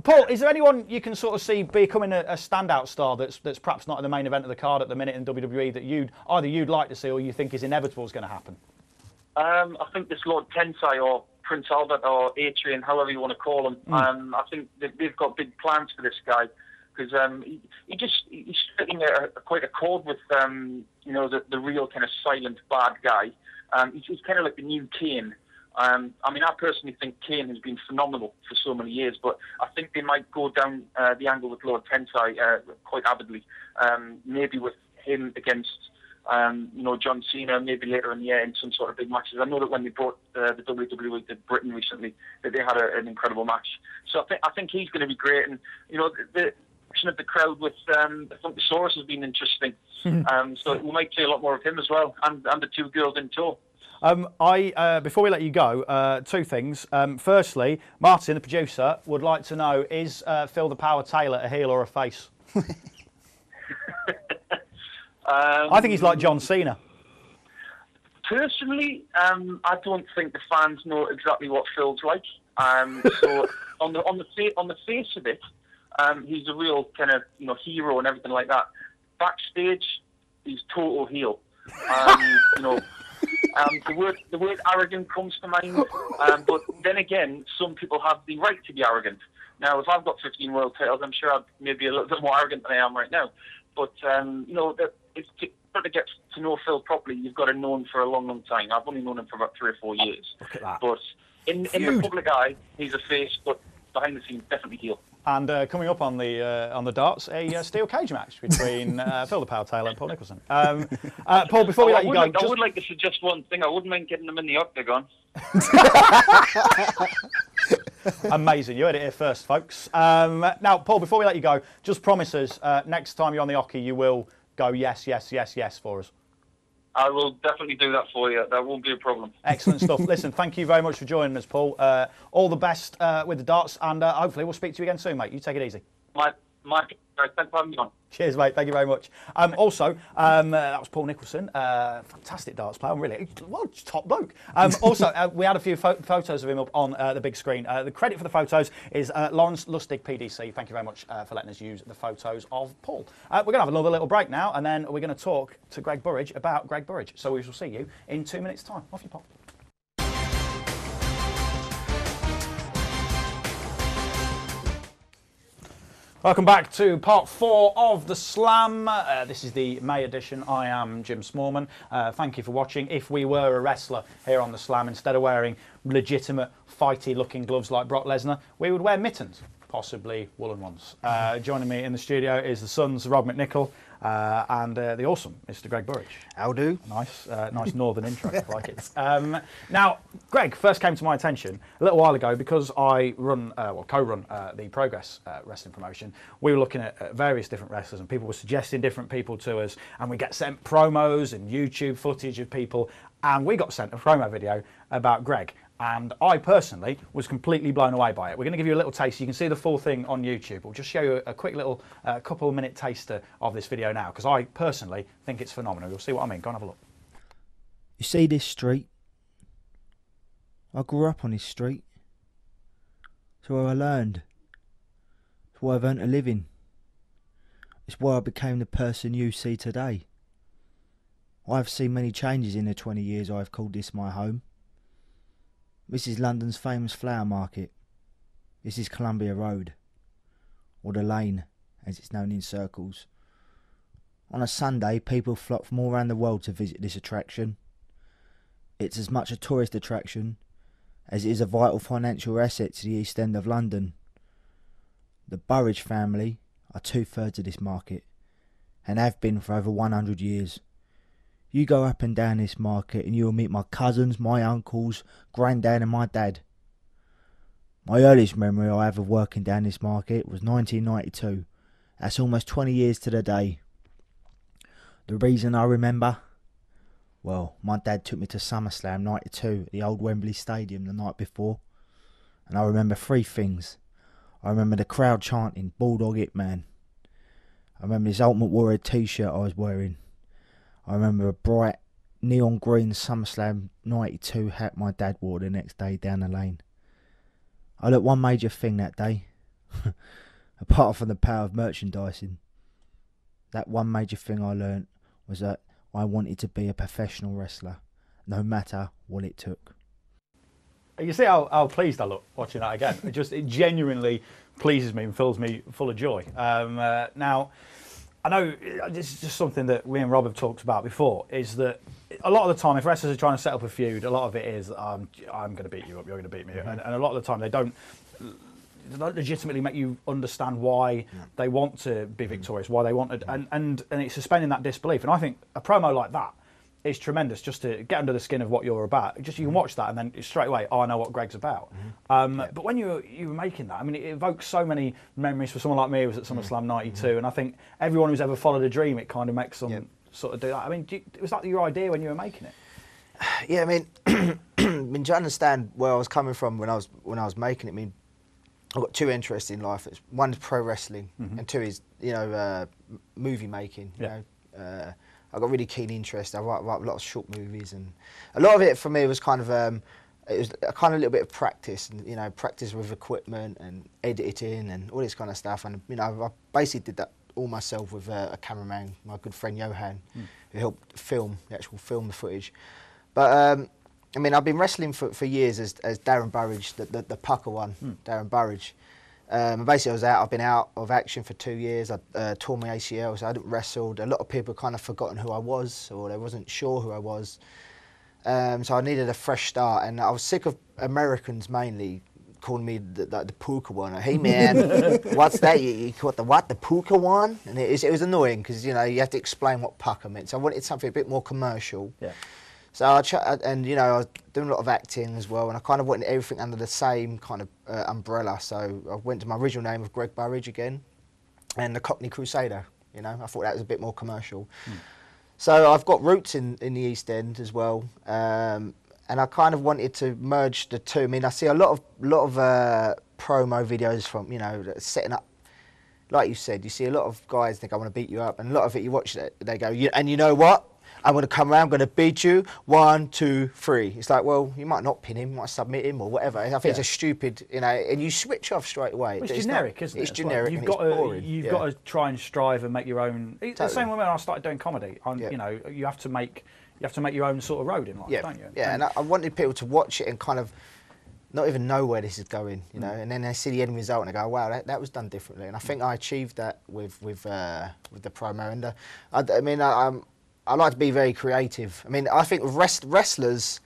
Paul, is there anyone you can sort of see becoming a standout star that's perhaps not in the main event of the card at the minute in WWE that you'd like to see or you think is inevitable is going to happen? I think this Lord Tensai or Prince Albert or Adrian, however you want to call him, I think they've got big plans for this guy, because he's striking quite a chord with you know, the real kind of silent bad guy. He's kind of like the new Kane. I mean, I personally think Kane has been phenomenal for so many years, but I think they might go down the angle with Lord Tensai quite avidly. Maybe with him against, you know, John Cena, maybe later in the year in some sort of big matches. I know that when they brought the WWE to Britain recently, that they had an incredible match. So I think he's going to be great. And, you know, the action of the crowd with the Funkasaurus has been interesting. So we might see a lot more of him as well, and the two girls in tow. Before we let you go, two things. Firstly, Martin, the producer, would like to know, is Phil the Power Taylor a heel or a face? I think he's like John Cena. Personally, I don't think the fans know exactly what Phil's like. So on the face of it, he's a real kind of, you know, hero and everything like that. Backstage, he's total heel. You know. The word arrogant comes to mind, but then again, some people have the right to be arrogant. Now, if I've got 15 world titles, I'm sure I'm maybe a little bit more arrogant than I am right now. But, you know, if to get to know Phil properly, you've got to know him for a long, long time. I've only known him for about 3 or 4 years. Look at that. But in the public eye, he's a face, but behind the scenes, definitely heel. And coming up on the darts, a steel cage match between Phil the Power Taylor and Paul Nicholson. Paul, before we let you go, I would like to suggest one thing. I wouldn't mind getting them in the octagon. Amazing. You heard it here first, folks. Now, Paul, before we let you go, just promise us next time you're on the hockey, you will go yes, yes, yes, yes for us. I will definitely do that for you. That won't be a problem. Excellent stuff. Listen, thank you very much for joining us, Paul. All the best with the darts, and hopefully we'll speak to you again soon, mate. You take it easy. Thanks for having me on. Cheers, mate. Thank you very much. Also, that was Paul Nicholson, fantastic darts player. Top bloke. Also, we had a few photos of him up on the big screen. The credit for the photos is Lawrence Lustig, PDC. Thank you very much for letting us use the photos of Paul. We're going to have another little break now, and then we're going to talk to Greg Burridge about Greg Burridge. So we shall see you in 2 minutes' time. Off you pop. Welcome back to part 4 of the Slam. This is the May edition. I am Jim Smallman. Thank you for watching. If we were a wrestler here on the Slam, instead of wearing legitimate fighty looking gloves like Brock Lesnar, we would wear mittens. possibly woolen ones. Joining me in the studio is the Sun's Rob McNichol and the awesome Mr. Greg Burridge. How do? Nice, nice northern intro. I like it. Now, Greg first came to my attention a little while ago because I run, co-run the Progress wrestling promotion. We were looking at various different wrestlers, and people were suggesting different people to us, and we get sent promos and YouTube footage of people, and we got sent a promo video about Greg. And I personally was completely blown away by it. We're going to give you a little taste. You can see the full thing on YouTube. We'll just show you a quick little couple of minute taster of this video now, because I personally think it's phenomenal. You'll see what I mean. Go and have a look. You see this street? I grew up on this street. It's where I learned. It's where I've earned a living. It's where I became the person you see today. I've seen many changes in the 20 years I've called this my home. This is London's famous flower market. This is Columbia Road, or the Lane, as it's known in circles. On a Sunday, people flock from all around the world to visit this attraction. It's as much a tourist attraction as it is a vital financial asset to the East End of London. The Burridge family are 2/3 of this market, and have been for over 100 years. You go up and down this market and you will meet my cousins, my uncles, granddad and my dad. My earliest memory I have of working down this market was 1992. That's almost 20 years to the day. The reason I remember? Well, my dad took me to SummerSlam 92 at the old Wembley Stadium the night before. And I remember 3 things. I remember the crowd chanting, "Bulldog it, man." I remember this Ultimate Warrior t-shirt I was wearing. I remember a bright neon green SummerSlam 92 hat my dad wore the next day down the lane. I learnt one major thing that day, apart from the power of merchandising. That one major thing I learnt was that I wanted to be a professional wrestler, no matter what it took. You see how pleased I look watching that again. It genuinely pleases me and fills me full of joy. Now, I know this is just something that we and Rob have talked about before, is that a lot of the time if wrestlers are trying to set up a feud, a lot of it is I'm going to beat you up, you're going to beat me. And a lot of the time they don't legitimately make you understand why they want to be victorious, why they wanted, and it's suspending that disbelief. And I think a promo like that is tremendous, just to get under the skin of what you're about. Just you can watch that and then straight away, I know what Greg's about. But when you were making that, I mean, it evokes so many memories for someone like me who was at SummerSlam 92, and I think everyone who's ever followed a dream, it kind of makes them sort of do that. I mean, was that your idea when you were making it? Yeah, I mean, do you understand where I was coming from when I was making it? I mean, I've got 2 interests in life. One is pro wrestling, and 2 is movie making. You know, I've got really keen interest. I write a lot of short movies, and a lot of it for me was kind of it was a kind of little bit of practice, and practice with equipment and editing and all this kind of stuff. And I basically did that all myself with a cameraman, my good friend Johan, who helped film the footage. But I mean, I've been wrestling for years as Darren Burridge, the pucker one, Darren Burridge. Basically, I've been out of action for 2 years. I tore my ACL, so I hadn't wrestled. A lot of people kind of forgotten who I was, or they wasn't sure who I was. So I needed a fresh start, and I was sick of Americans mainly calling me the puka one. Hey man, what's that? You caught the what? The puka one? And it was annoying because you have to explain what pucker meant. So I wanted something a bit more commercial. Yeah. So I was doing a lot of acting as well, and I kind of wanted everything under the same kind of umbrella. So I went to my original name of Greg Burridge again, and the Cockney Crusader. I thought that was a bit more commercial. So I've got roots in the East End as well, and I kind of wanted to merge the two. I mean, I see a lot of promo videos from setting up. Like you said, you see a lot of guys think I want to beat you up, and a lot of it you watch it, they go, and you know what? I'm going to come around, I'm going to beat you, 1, 2, 3. It's like, well, you might not pin him, you might submit him or whatever. I think it's a stupid, and you switch off straight away. Well, it's generic, isn't it? It's generic. You've got to try and strive and make your own. It's the same way when I started doing comedy. You have to make your own sort of road in life, don't you? Yeah, and I wanted people to watch it and kind of not even know where this is going, and then they see the end result and they go, wow, that was done differently. And I think I achieved that with the promo. And I like to be very creative. I mean, I think with wrestlers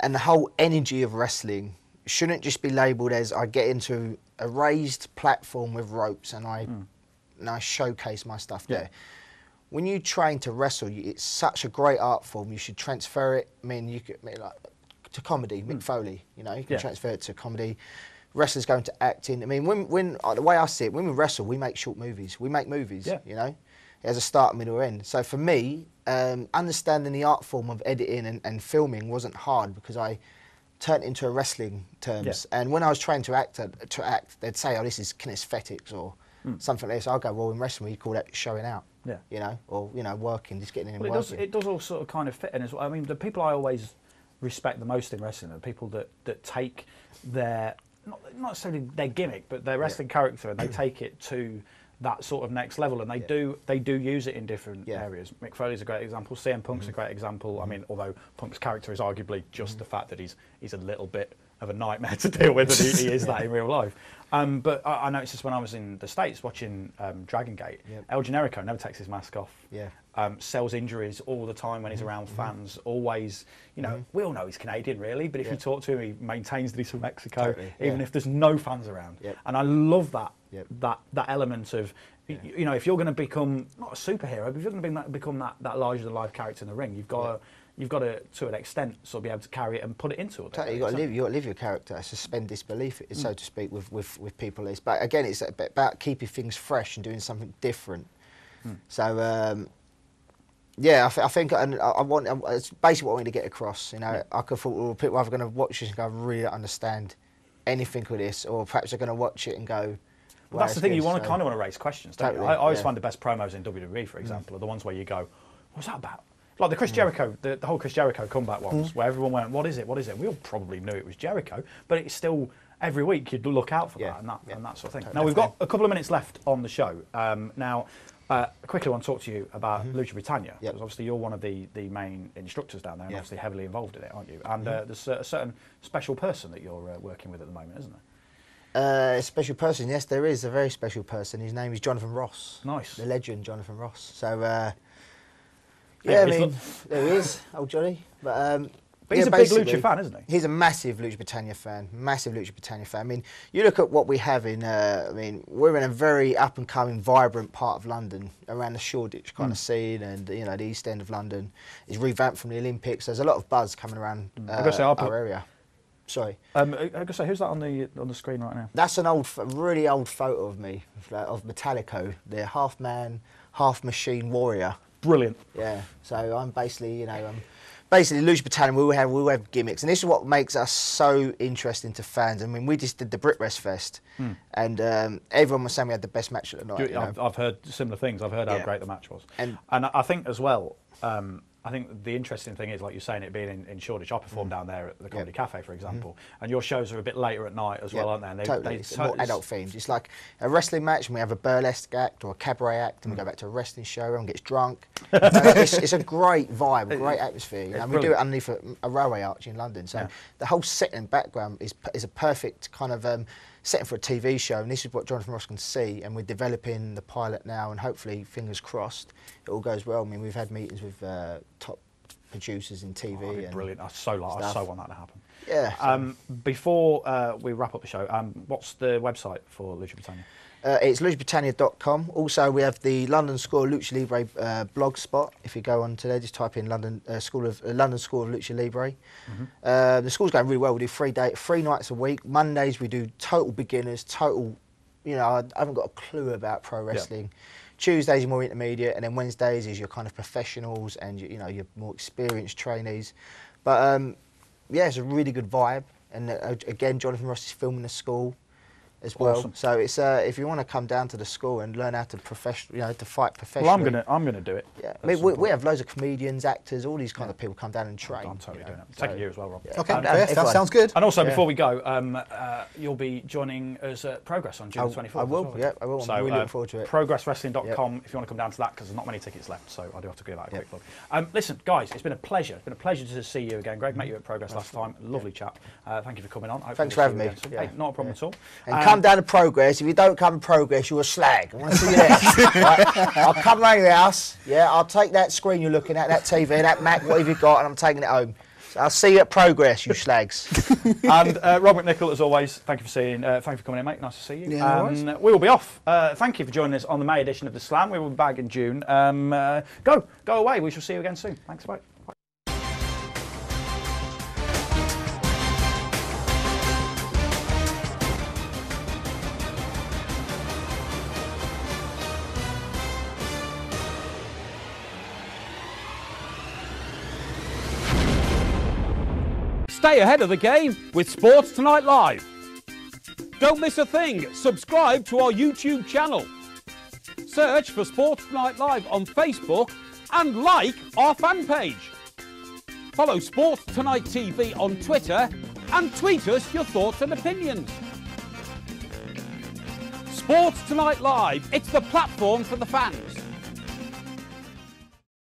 and the whole energy of wrestling shouldn't just be labelled as I get into a raised platform with ropes and I showcase my stuff there. When you train to wrestle, it's such a great art form. You should transfer it. I mean, you could like to comedy. Mick Foley, you know, you can transfer it to comedy. Wrestlers go into acting. I mean, when the way I see it, when we wrestle, we make short movies. We make movies. You know, it has a start, middle, end. So for me, understanding the art form of editing and filming wasn't hard because I turned it into a wrestling terms. And when I was trying to act, they'd say, "Oh, this is kinesthetics or something like this." I'll go, "Well, in wrestling, we call that showing out." You know, or you know, working, just getting in and working. It does all sort of kind of fit in as well. I mean, the people I always respect the most in wrestling are people that take their not necessarily their gimmick, but their wrestling character, and they take it to that sort of next level, and they do use it in different areas. Mick Foley's a great example. CM Punk's a great example. I mean, although Punk's character is arguably just the fact that he's a little bit of a nightmare to deal with, and he is that in real life. But I noticed this when I was in the States watching Dragon Gate. El Generico never takes his mask off. Sells injuries all the time when he's around fans. Always, you know, we all know he's Canadian, really, but if you talk to him, he maintains that he's from Mexico, even if there's no fans around. And I love that that element of, you know, if you're going to become not a superhero, but if you're going to become that larger than life character in the ring, you've got to an extent, sort of be able to carry it and put it into it. Totally, you've got to live your character, suspend disbelief, so to speak, with people. But again, it's about keeping things fresh and doing something different. So, yeah, I think it's basically what I want to get across. You know, I could thought, well, people are either going to watch this and go, I really don't understand anything with this, or perhaps they're going to watch it and go, well, that's the thing, you kind of want to raise questions, don't you? I always find the best promos in WWE, for example, are the ones where you go, what's that about? Like the Chris Jericho, the whole Chris Jericho comeback ones, where everyone went, what is it, what is it? We all probably knew it was Jericho, but it's still, every week you'd look out for that and that sort of thing. Totally. Now, we've got a couple of minutes left on the show. I quickly want to talk to you about Lucha Britannia, because obviously you're one of the main instructors down there, and obviously heavily involved in it, aren't you? And there's a certain special person that you're working with at the moment, isn't there? A special person, yes, there is a very special person. His name is Jonathan Ross. Nice. The legend, Jonathan Ross. So, yeah, I mean, there he is, old Johnny. But he's a big Lucha fan, isn't he? He's a massive Lucha Britannia fan. Massive Lucha Britannia fan. I mean, you look at what we have in. I mean, we're in a very up and coming, vibrant part of London, around the Shoreditch kind of scene, and you know, the East End of London is revamped from the Olympics. There's a lot of buzz coming around our area. Sorry. I gotta say, who's that on the screen right now? That's an really old photo of me, of Metallico, the half man, half machine warrior. Brilliant. Yeah. So I'm basically, you know, basically Lucha Britannia. We have gimmicks, and this is what makes us so interesting to fans. I mean, we just did the BritWres Fest, and everyone was saying we had the best match of the night. I've heard similar things. I've heard how great the match was, and I think as well. I think the interesting thing is, like you're saying, it being in Shoreditch. I perform down there at the Comedy Cafe, for example, and your shows are a bit later at night as well, aren't they? And totally. It's more adult themed. It's like a wrestling match, and we have a burlesque act or a cabaret act, and we go back to a wrestling show, everyone gets drunk. It's a great vibe, a great atmosphere. You know? And we do it underneath a railway arch in London, so the whole set and background is a perfect kind of setting for a TV show, and this is what Jonathan Ross can see, and we're developing the pilot now, and hopefully, fingers crossed, it all goes well. I mean, we've had meetings with top producers in TV. And brilliant. I so want that to happen. Yeah. Before we wrap up the show, what's the website for Lucha Britannia? It's luchabritannia.com. Also, we have the London School of Lucha Libre blog spot. If you go on to there, just type in London School of Lucha Libre. The school's going really well. We do 3 nights a week. Mondays we do total beginners, you know, I haven't got a clue about pro wrestling. Tuesdays are more intermediate, and then Wednesdays is your kind of professionals and you know, your more experienced trainees. But yeah, it's a really good vibe. And again, Jonathan Ross is filming the school as well. Awesome. So it's if you want to come down to the school and learn how to to fight professionally. Well, I'm gonna do it. Yeah, I mean, we have loads of comedians, actors, all these kind of people come down and train. I'm totally doing it. Taking you as well, Rob. Yeah. Okay, that sounds good. And also, before we go, you'll be joining us at Progress on June 24th. I will. Well. Yeah, I will. I'm really looking forward to it. ProgressWrestling.com if you want to come down to that, because there's not many tickets left, so I do have to give that a quick look. Listen, guys, it's been a pleasure. It's been a pleasure to see you again. Greg, met you at Progress last time. Lovely chap. Thank you for coming on. Thanks for having me. Hey, not a problem at all. And come down to Progress. If you don't come to Progress, you're a slag. I want to see you there. Right? I'll come round your house. Yeah, I'll take that screen you're looking at, that TV, that Mac, whatever you've got, and I'm taking it home. I'll see you at Progress, you slags. And Rob McNichol, as always, thank you for coming in, mate. Nice to see you. Yeah, no worries. We will be off. Thank you for joining us on the May edition of the Slam. We will be back in June. Go away. We shall see you again soon. Thanks, bye. Stay ahead of the game with Sports Tonight Live. Don't miss a thing. Subscribe to our YouTube channel. Search for Sports Tonight Live on Facebook and like our fan page. Follow Sports Tonight TV on Twitter and tweet us your thoughts and opinions. Sports Tonight Live, it's the platform for the fans.